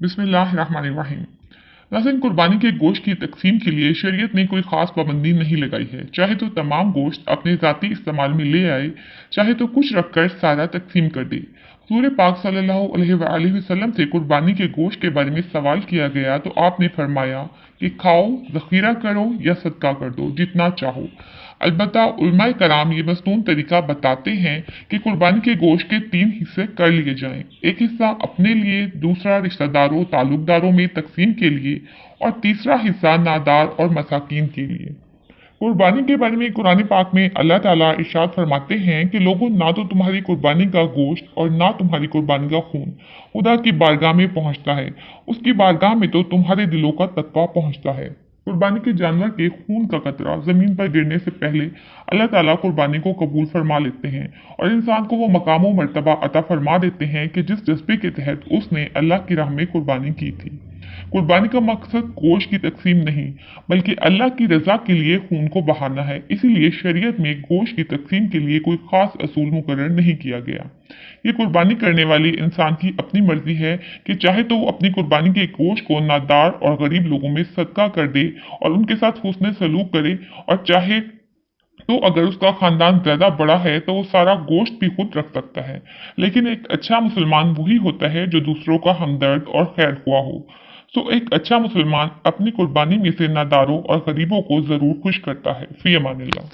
बिस्मिल्लाहिर्रहमानिर्रहीम। नाज़रीन, कुर्बानी के गोश्त की तकसीम के लिए शरीयत ने कोई ख़ास पाबंदी नहीं लगाई है। चाहे तो तमाम गोश्त अपने ज़ाती इस्तेमाल में ले आए, चाहे तो कुछ रखकर सारा तकसीम कर दे। हुज़ूर पाक सल्लल्लाहु अलैहि वसल्लम से कुर्बानी के गोश्त के बारे में सवाल किया गया तो आपने फरमाया कि खाओ, ज़ख़ीरा करो या सदका कर दो, जितना चाहो। अलबत्ता उलमाए कराम ये मसनून तरीका बताते हैं कि कुर्बानी के गोश्त के 3 हिस्से कर लिए जाएं। एक हिस्सा अपने लिए, दूसरा रिश्तेदारों ताल्लुकदारों में तकसीम के लिए और तीसरा हिस्सा नादार और मसाकीन के लिए। कुर्बानी के बारे में कुरान पाक में अल्लाह ताला इरशाद फरमाते हैं कि लोगों, ना तो तुम्हारी कुर्बानी का गोश्त और ना तुम्हारी कुर्बानी का खून खुदा की बारगाह में पहुंचता है, उसकी बारगाह में तो तुम्हारे दिलों का तकवा पहुंचता है। कुर्बानी के जानवर के खून का कतरा जमीन पर गिरने से पहले अल्लाह ताला कुर्बानी को कबूल फरमा लेते हैं और इंसान को वो मकाम व मर्तबा अता फरमा देते हैं कि जिस जज्बे के तहत उसने अल्लाह की राह में कुर्बानी की थी। कुर्बानी का मकसद गोश्त की तकसीम नहीं, बल्कि अल्लाह की रजा के लिए खून को बहाना है। इसीलिए शरीयत में गोश्त की तकसीम के लिए कोई खास असूल मुकर्रर नहीं किया गया। ये कुर्बानी करने वाले इंसान की अपनी मर्जी है कि चाहे तो वो अपनी कुर्बानी के गोश्त को नादार और गरीब लोगों में सदका कर दे और उनके साथ हुस्न सलूक करे, और चाहे तो अगर उसका खानदान ज्यादा बड़ा है तो वो सारा गोश्त भी खुद रख सकता है। लेकिन एक अच्छा मुसलमान वही होता है जो दूसरों का हमदर्द और खैर हुआ हो। तो एक अच्छा मुसलमान अपनी कुर्बानी में से नादारों और गरीबों को जरूर खुश करता है। फी अमानिल्लाह।